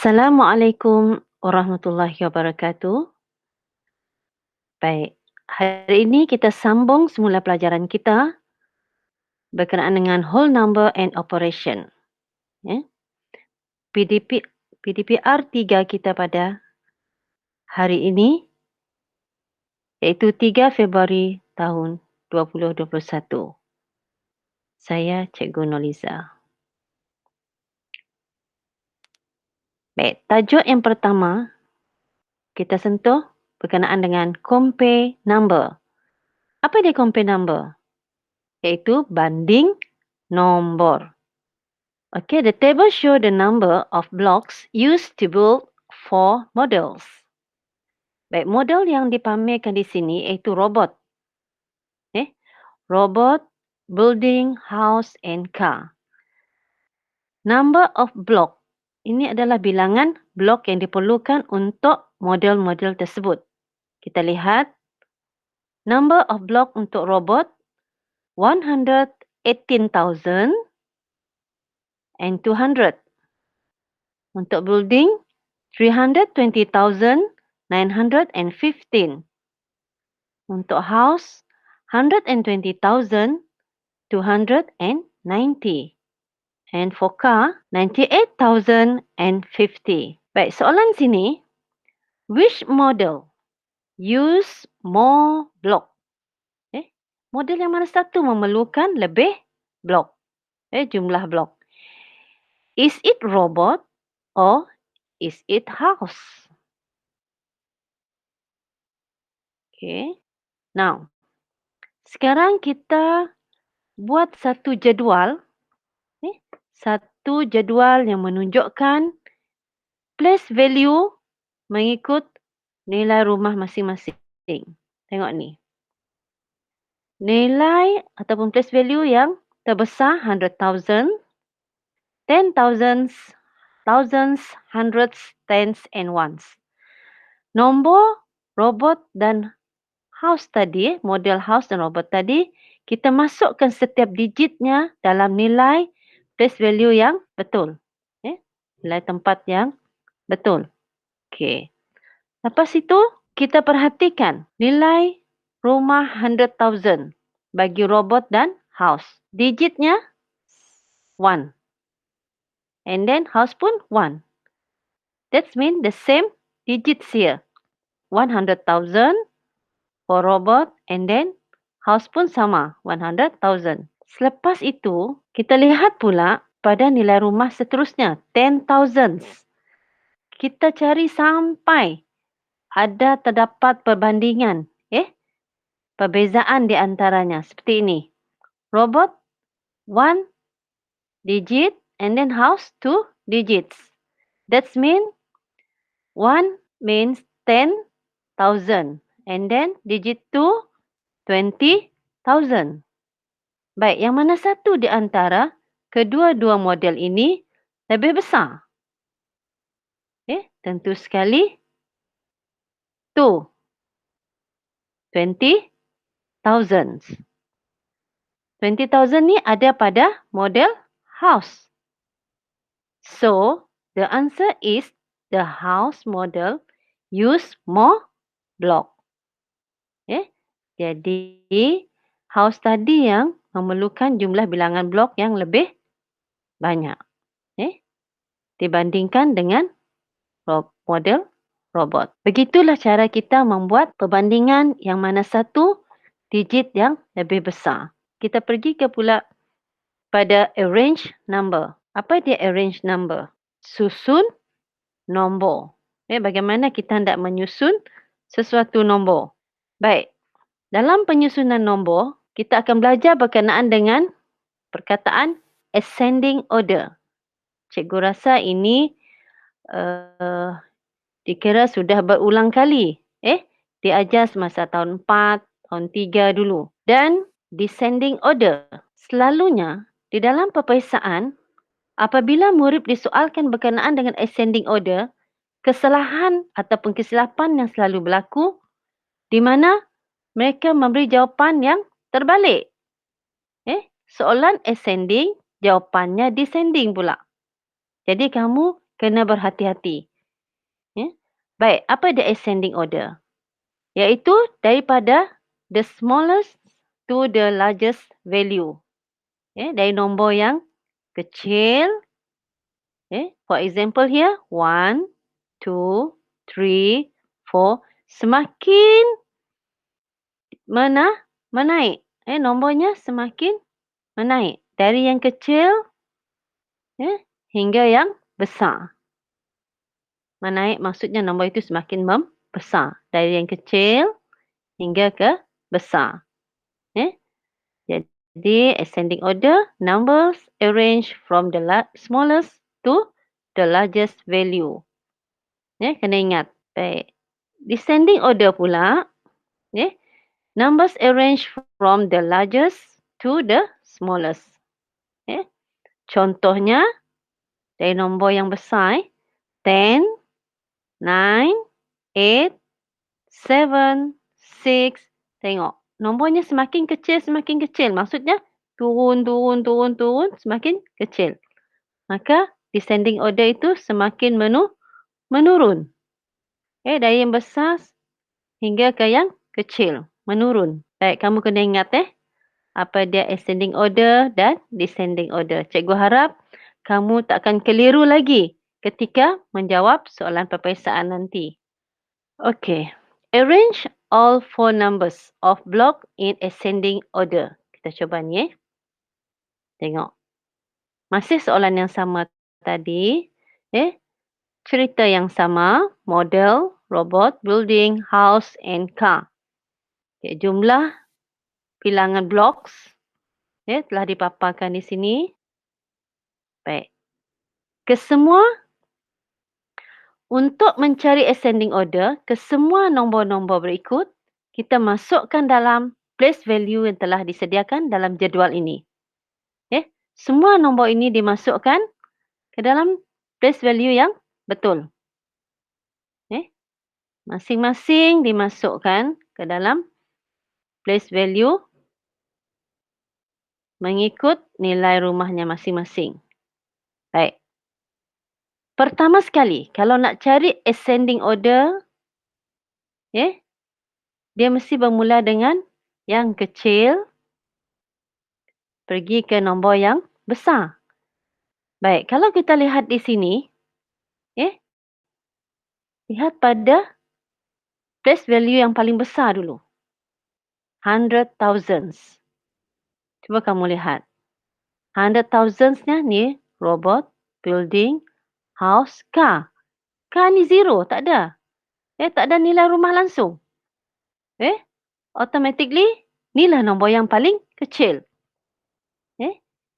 Assalamualaikum warahmatullahi wabarakatuh. Baik, hari ini kita sambung semula pelajaran kita berkenaan dengan whole number and operation. Ya. PDPR 3 kita pada hari ini iaitu 3 Februari tahun 2021. Saya Cikgu Noliza. Baik, tajuk yang pertama kita sentuh berkenaan dengan compare number. Apa dia compare number? Iaitu banding nombor. Okay, the table show the number of blocks used to build 4 models. Baik, model yang dipamerkan di sini iaitu robot. Robot, building, house and car. Number of block. Ini adalah bilangan blok yang diperlukan untuk model-model tersebut. Kita lihat number of block untuk robot 118,200. Untuk building 320,915. Untuk house 120,290. And for car 98,050. Baik, soalan sini, which model use more block? Model yang mana satu memerlukan lebih blok? Jumlah blok. Is it robot or is it house? Okay. Now, sekarang kita buat satu jadual. Satu jadual yang menunjukkan place value mengikut nilai rumah masing-masing. Tengok ni. Nilai ataupun place value yang terbesar 100,000, 10,000, thousands, hundreds, tens and ones. Nombor robot dan house tadi, model house dan robot tadi, kita masukkan setiap digitnya dalam nilai place value yang betul. Nilai tempat yang betul. Okey. Lepas itu, kita perhatikan nilai rumah 100,000 bagi robot dan house. Digitnya 1. And then house pun 1. That means the same digits here. 100,000 for robot and then house pun sama, 100,000. Selepas itu, kita lihat pula pada nilai rumah seterusnya, 10,000. Kita cari sampai ada terdapat perbandingan, perbezaan di antaranya. Seperti ini. Robot, 1 digit and then house, 2 digits. That means 1 means 10,000 and then digit 2, 20,000. Baik, yang mana satu di antara kedua-dua model ini lebih besar? Tentu sekali 2. 20,000. 20,000 ni ada pada model house. So, the answer is the house model use more block. Jadi, house tadi yang memerlukan jumlah bilangan blok yang lebih banyak. Dibandingkan dengan model robot. Begitulah cara kita membuat perbandingan yang mana satu digit yang lebih besar. Kita pergi ke pula pada arrange number. Apa dia arrange number? Susun nombor. Bagaimana kita hendak menyusun sesuatu nombor. Baik, dalam penyusunan nombor, kita akan belajar berkenaan dengan perkataan ascending order. Cikgu rasa ini dikira sudah berulang kali. Diajar semasa tahun 4, tahun 3 dulu. Dan descending order. Selalunya, di dalam peperiksaan, apabila murid disoalkan berkenaan dengan ascending order, kesalahan ataupun kesilapan yang selalu berlaku di mana mereka memberi jawapan yang terbalik. Soalan ascending, jawapannya descending pula. Jadi kamu kena berhati-hati. Ya. Baik, apa the ascending order? Iaitu daripada the smallest to the largest value. Dari nombor yang kecil. For example here, 1, 2, 3, 4. Semakin menaik. Nombornya semakin menaik. Dari yang kecil hingga yang besar. Menaik maksudnya nombor itu semakin membesar. Dari yang kecil hingga ke besar. Jadi, ascending order, numbers arranged from the smallest to the largest value. Kena ingat. Baik. Descending order pula, numbers arranged from the largest to the smallest. Contohnya, dari nombor yang besar, 10, 9, 8, 7, 6. Tengok. Nombornya semakin kecil, semakin kecil. Maksudnya, turun, semakin kecil. Maka, descending order itu semakin menurun. Dari yang besar hingga ke yang kecil. Menurun. Baik, kamu kena ingat apa dia ascending order dan descending order. Cikgu harap kamu tak akan keliru lagi ketika menjawab soalan peperiksaan nanti. Okay. Arrange all four numbers of block in ascending order. Kita cuba ni. Tengok. Masih soalan yang sama tadi. Cerita yang sama. Model, robot, building, house and car. Jumlah bilangan blocks telah dipaparkan di sini. Baik. Kesemua untuk mencari ascending order, kesemua nombor-nombor berikut, kita masukkan dalam place value yang telah disediakan dalam jadual ini. Semua nombor ini dimasukkan ke dalam place value yang betul. Masing-masing dimasukkan ke dalam place value mengikut nilai rumahnya masing-masing. Baik. Pertama sekali, kalau nak cari ascending order, dia mesti bermula dengan yang kecil pergi ke nombor yang besar. Baik, kalau kita lihat di sini, lihat pada place value yang paling besar dulu. 100,000. Cuba kamu lihat. 100,000-nya ni robot, building, house, car. Car ni zero, tak ada. Tak ada nilai rumah langsung. Automatically, inilah nombor yang paling kecil.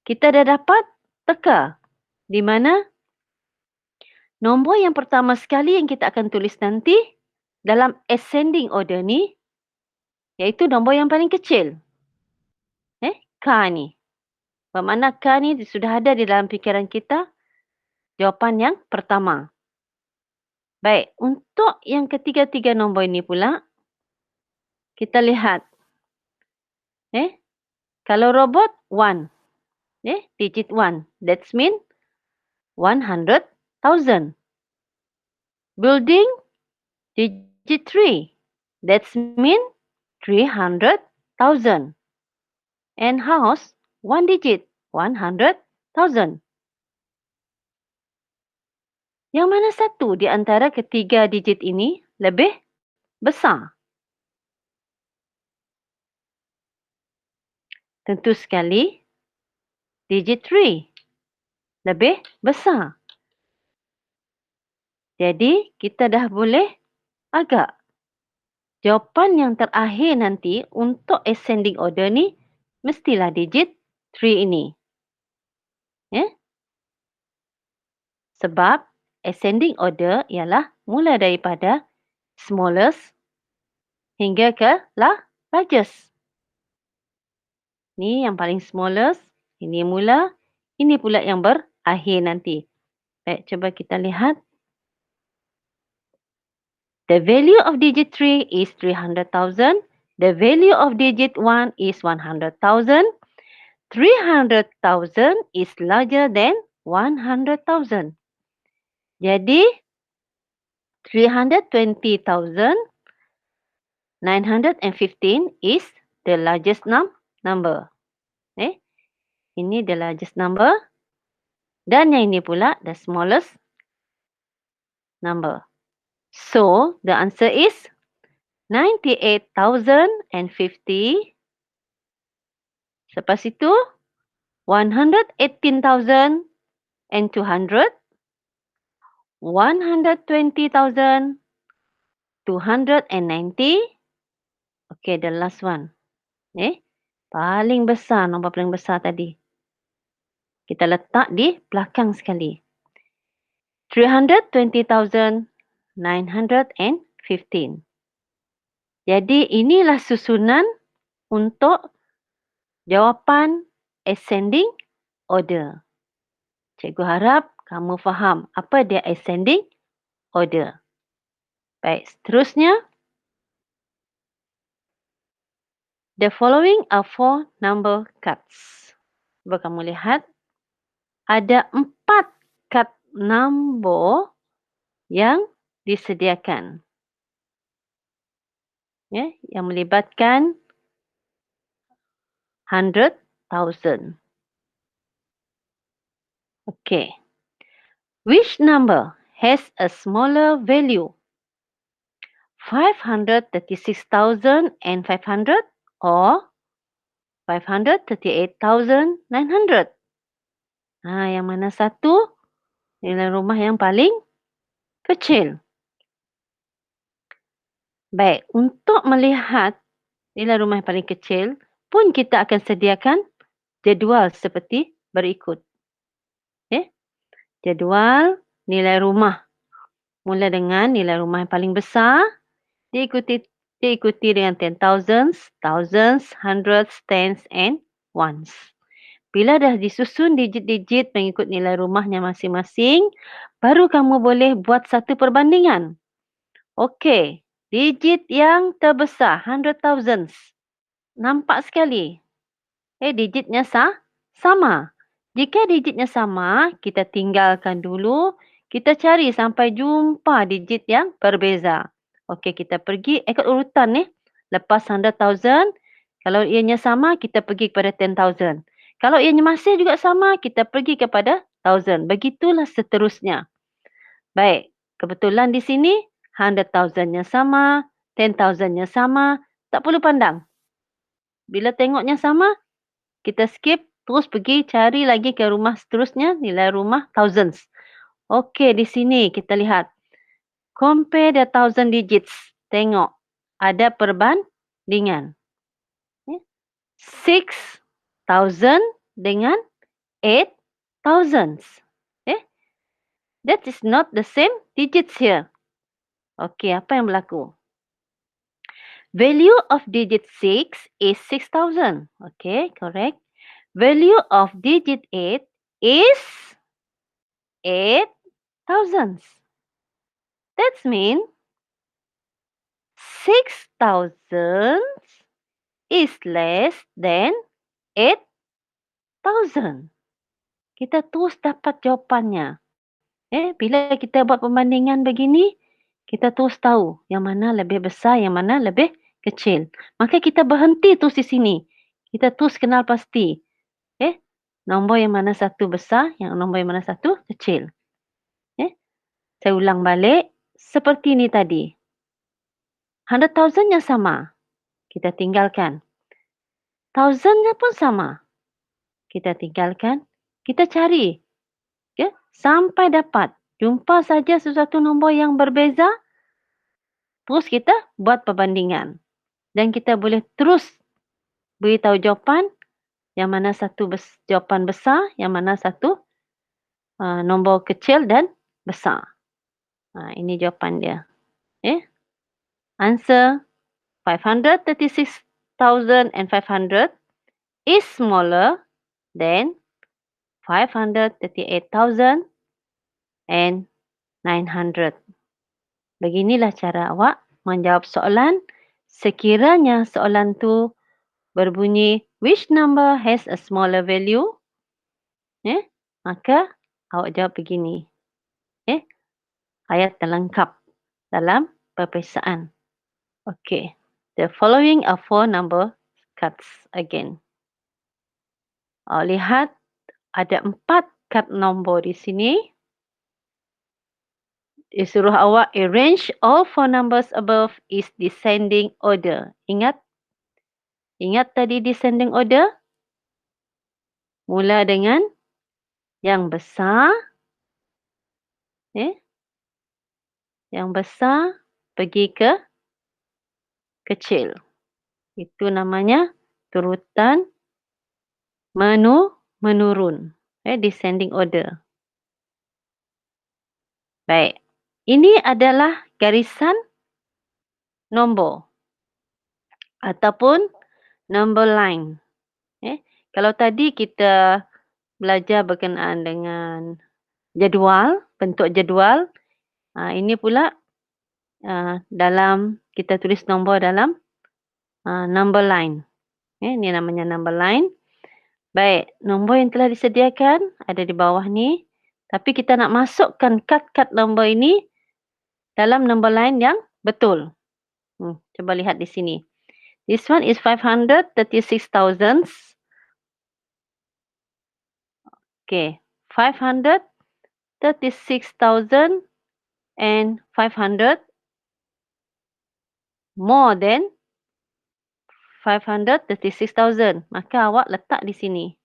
Kita dah dapat teka. Di mana nombor yang pertama sekali yang kita akan tulis nanti dalam ascending order ni, iaitu nombor yang paling kecil. K ni. Bermakna K ni sudah ada di dalam fikiran kita jawapan yang pertama. Baik, untuk yang ketiga-tiga nombor ini pula, kita lihat. Kalau robot, 1. Digit 1. That's mean 100,000. Building, digit 3. That's mean 300,000. And house, 1 digit, 100,000. Yang mana satu di antara ketiga digit ini lebih besar? Tentu sekali, digit 3 lebih besar. Jadi, kita dah boleh agak. Jawapan yang terakhir nanti untuk ascending order ni, mestilah digit 3 ini. Sebab ascending order ialah mula daripada smallest hingga ke largest. Ni yang paling smallest, ini mula, ini pula yang berakhir nanti. Baik, cuba kita lihat. The value of digit 3 is 300,000. The value of digit 1 is 100,000. 300,000 is larger than 100,000. Jadi 320,915 is the largest number. Ini the largest number. Dan yang ini pula the smallest number. So, the answer is 98,050. Lepas itu, 118,200, 120,290. Okay, the last one. Paling besar, nombor paling besar tadi. Kita letak di belakang sekali. 320,915. Jadi inilah susunan untuk jawapan ascending order. Cikgu harap kamu faham apa dia ascending order. Baik, seterusnya. The following are 4 number cards. Cuba kamu lihat. Ada 4 kad nombor yang disediakan. Yang melibatkan 100,000. Okay. Which number has a smaller value? 536,500 or 538,900? Yang mana satu nilai rumah yang paling kecil? Baik, untuk melihat nilai rumah yang paling kecil pun kita akan sediakan jadual seperti berikut. Jadual nilai rumah. Mula dengan nilai rumah yang paling besar, diikuti dengan 10,000, thousands, hundreds, tens and ones. Bila dah disusun digit-digit mengikut nilai rumahnya masing-masing, baru kamu boleh buat satu perbandingan. Okey, digit yang terbesar, 100,000. Nampak sekali. Digitnya sama. Jika digitnya sama, kita tinggalkan dulu. Kita cari sampai jumpa digit yang berbeza. Okey, kita pergi ikut urutan ni. Lepas 100,000, kalau ianya sama, kita pergi kepada 10,000. Kalau ianya masih juga sama, kita pergi kepada 1,000. Begitulah seterusnya. Baik, kebetulan di sini 100,000-nya sama, 10,000-nya sama. Tak perlu pandang. Bila tengoknya sama, kita skip. Terus pergi cari lagi ke rumah seterusnya, nilai rumah thousands. Okey, di sini kita lihat. Compare the 1,000 digits. Tengok, ada perbandingan. 6,000 dengan 8,000. That is not the same digits here. Okey, apa yang berlaku? Value of digit 6 is 6,000. Okay, correct. Value of digit 8 is 8,000. That means 6,000 is less than 8,000. Kita terus dapat jawapannya. Bila kita buat perbandingan begini, kita terus tahu yang mana lebih besar, yang mana lebih kecil. Maka kita berhenti terus di sini. Kita terus kenal pasti. Nombor yang mana satu besar, yang nombor yang mana satu kecil. Saya ulang balik. Seperti ini tadi. 100,000-nya sama. Kita tinggalkan. 1,000-nya pun sama. Kita tinggalkan. Kita cari. Sampai dapat. Jumpa saja sesuatu nombor yang berbeza. Terus kita buat perbandingan. Dan kita boleh terus beritahu jawapan. Yang mana satu jawapan besar. Yang mana satu nombor kecil dan besar. Ini jawapan dia. Answer 536,500 is smaller than 538,900. Beginilah cara awak menjawab soalan. Sekiranya soalan tu berbunyi which number has a smaller value? Maka awak jawab begini. ayat yang lengkap dalam peperiksaan. Okay. The following are 4 number cards again. Lihat ada 4 kad nombor di sini. Disuruh awak arrange all 4 numbers above is descending order. Ingat tadi descending order? Mula dengan yang besar. Yang besar pergi ke kecil. Itu namanya turutan menurun. Descending order. Baik. Ini adalah garisan nombor ataupun number line. Kalau tadi kita belajar berkenaan dengan jadual, bentuk jadual, ini pula dalam kita tulis nombor dalam number line. Ini namanya number line. Baik, nombor yang telah disediakan ada di bawah ni. Tapi kita nak masukkan kad-kad nombor ini dalam number line yang betul. Cuba lihat di sini. This one is 536,000. Okay, 536,000 and 500 more than 536,000. Maka awak letak di sini.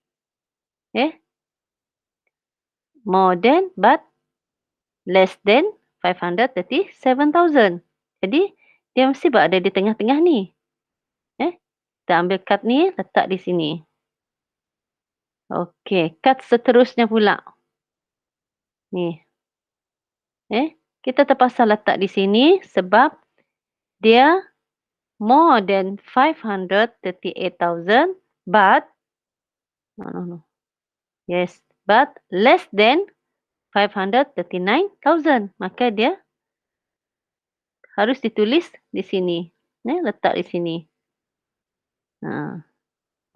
More than but less than 537,000. Jadi, dia mesti berada di tengah-tengah ni. Kita ambil kad ni, letak di sini. Okey, kad seterusnya pula. Ni. Kita terpaksa letak di sini sebab dia more than 538,000 but no. Yes, but less than 539,000. Maka dia harus ditulis di sini. Letak di sini. How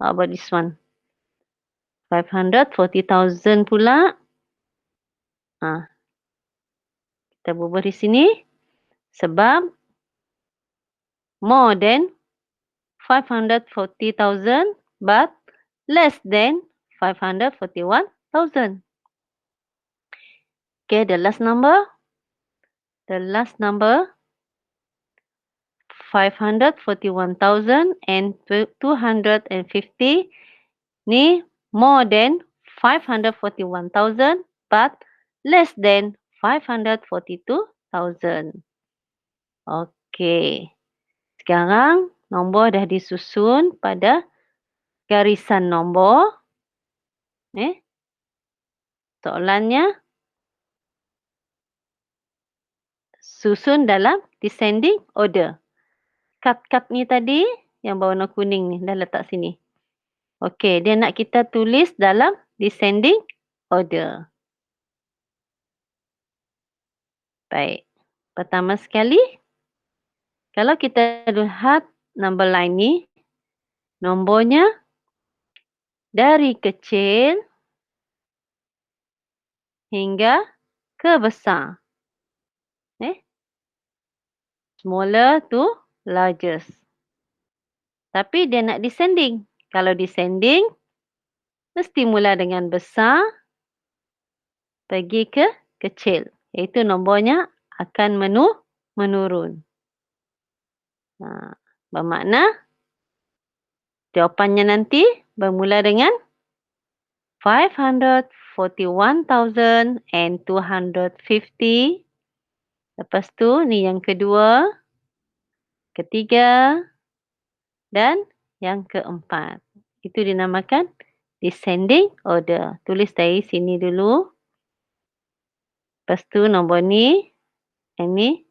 about this one? 540,000 pula. Kita bubuh di sini. Sebab more than 540,000 but less than 541,000. Okay, the last number. The last number 541,000 and 250 ni more than 541,000 but less than 542,000. Okey. Sekarang nombor dah disusun pada garisan nombor. Soalannya susun dalam descending order. Kad-kad ni tadi yang berwarna kuning ni dah letak sini. Okey, dia nak kita tulis dalam descending order. Baik. Pertama sekali, kalau kita lihat number line ni, nombornya dari kecil hingga ke besar. Smaller to largest. Tapi dia nak descending. Kalau descending, mesti mula dengan besar, pergi ke kecil. Iaitu nombornya akan menurun. Bermakna, jawapannya nanti bermula dengan 541,250. Lepas tu, ni yang kedua, ketiga, dan yang keempat. Itu dinamakan descending order. Tulis dari sini dulu. Lepas tu nombor ni, ini.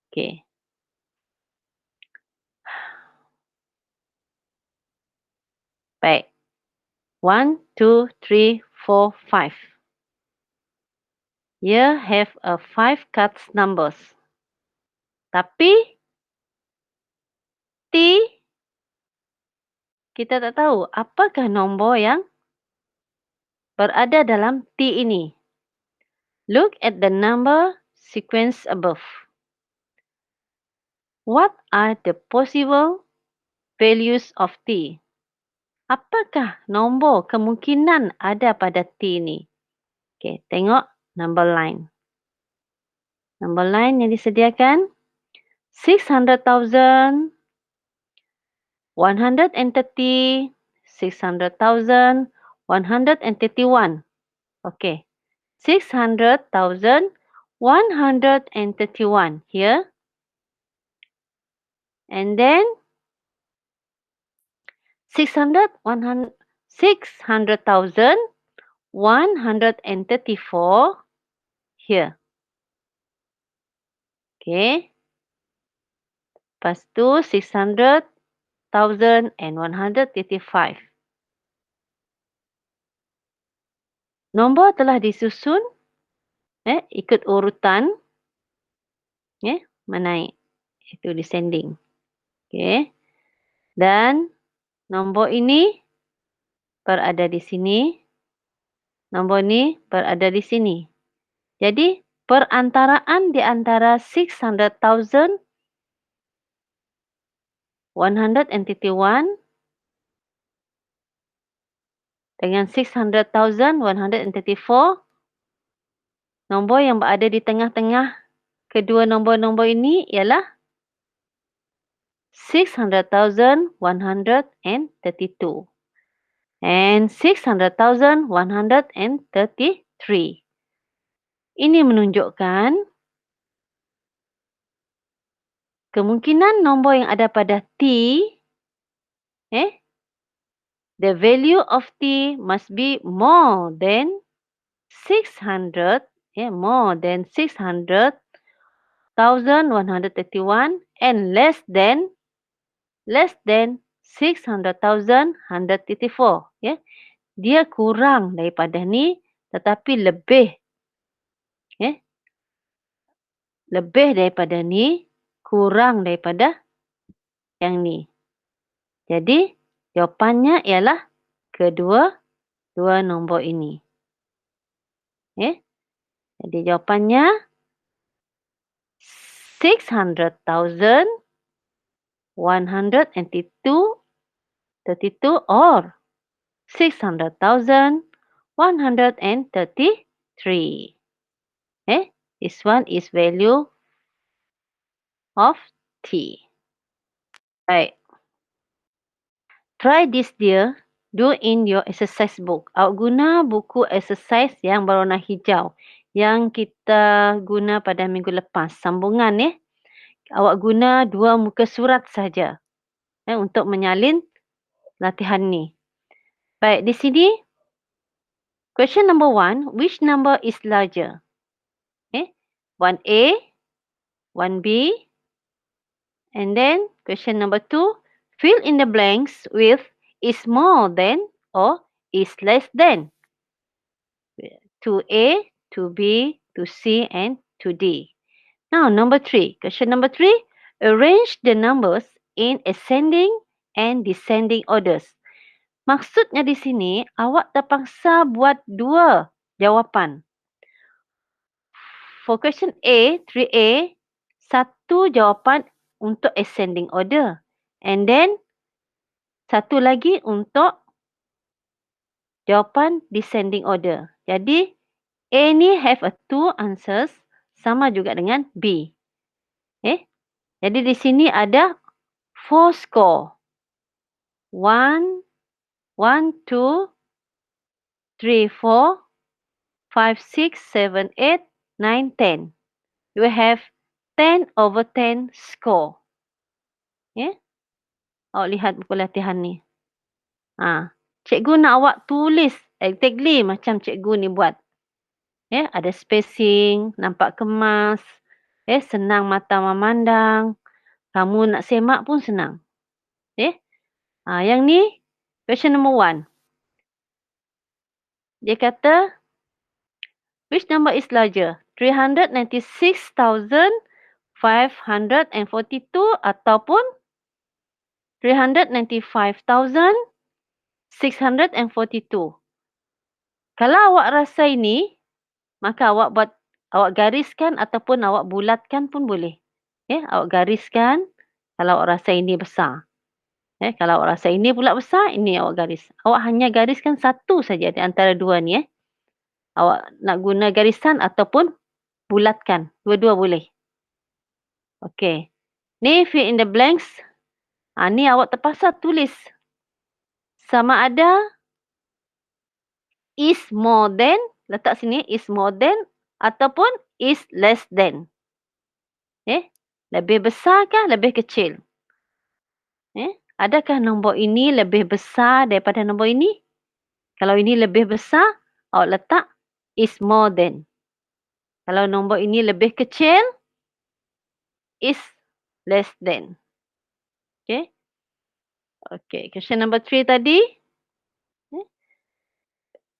Okey. Baik. 1, 2, 3, 4, 5. Here have a 5 cards numbers. Tapi T kita tak tahu apakah nombor yang berada dalam T ini. Look at the number sequence above. What are the possible values of T? Apakah nombor kemungkinan ada pada T ni? Okay, tengok number line. Number line yang disediakan 600,000, 130, 600,000, 131. Okay. 600,000, 131 here. And then 600,000, 134 here. Okay. Lepas tu 600,000 and 135. Nombor telah disusun ikut urutan menaik. Itu descending. Okay. Dan nombor ini berada di sini. Nombor ni berada di sini. Jadi perantaraan di antara 600,000, 131 dengan 600,000, 134, nombor yang berada di tengah-tengah kedua nombor-nombor ini ialah 600,000, 132 and 600,000, 133. Ini menunjukkan kemungkinan nombor yang ada pada T, the value of T must be more than 600, more than 600,131 and less than 600,134. Dia kurang daripada ni tetapi lebih daripada ni, kurang daripada yang ni. Jadi jawapannya ialah kedua-dua nombor ini. Jadi jawapannya 600,000, 132 or 600,000, 133. This one is value of T. Baik. Try this dear. Do in your exercise book. Awak guna buku exercise yang berwarna hijau yang kita guna pada minggu lepas. Sambungan Awak guna 2 muka surat saja untuk menyalin latihan ni. Baik, di sini question number 1, which number is larger? 1A, 1B, and then question number 2, fill in the blanks with is more than or is less than 2A, 2B, 2C, and 2D. Now, number 3. Question number 3. Arrange the numbers in ascending and descending orders. Maksudnya di sini, awak terpaksa buat 2 jawapan. For question A, 3A, 1 jawapan untuk ascending order. And then, 1 lagi untuk jawapan descending order. Jadi, A ni have a 2 answers, sama juga dengan B. Jadi di sini ada 4 score. 1, 1, 2, 3, 4, 5, 6, 7, 8, 9, 10. You have 10 over 10 score. Awak lihat buku latihan ni. Cikgu nak awak tulis exactly macam cikgu ni buat. Ada spacing, nampak kemas, senang mata memandang. Kamu nak semak pun senang. Yang ni, question number 1. Dia kata, which number is larger? 396,542 ataupun 395,642. Kalau awak rasa ini, maka awak buat Awak gariskan ataupun awak bulatkan pun boleh. Awak gariskan kalau awak rasa ini besar. Kalau awak rasa ini pula besar, ini awak garis. Awak hanya gariskan satu saja di antara dua ni. Awak nak guna garisan ataupun bulatkan. Dua-dua boleh. Okey. Ni fill in the blanks. Ni awak terpaksa tulis. Sama ada is more than, letak sini is more than ataupun is less than. Lebih besar kah lebih kecil? Adakah nombor ini lebih besar daripada nombor ini? Kalau ini lebih besar, awak letak is more than. Kalau nombor ini lebih kecil, is less than. Okay. Okay, question number 3 tadi.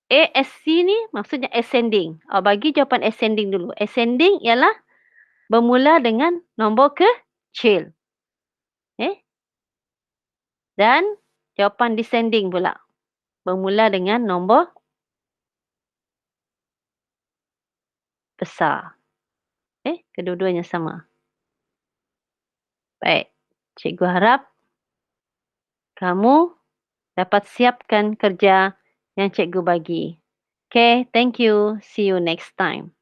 ASC ni maksudnya ascending. Awak bagi jawapan ascending dulu. Ascending ialah bermula dengan nombor kecil. Dan jawapan descending pula. Bermula dengan nombor besar. Kedua-duanya sama. Baik. Cikgu harap kamu dapat siapkan kerja yang cikgu bagi. Okay, thank you. See you next time.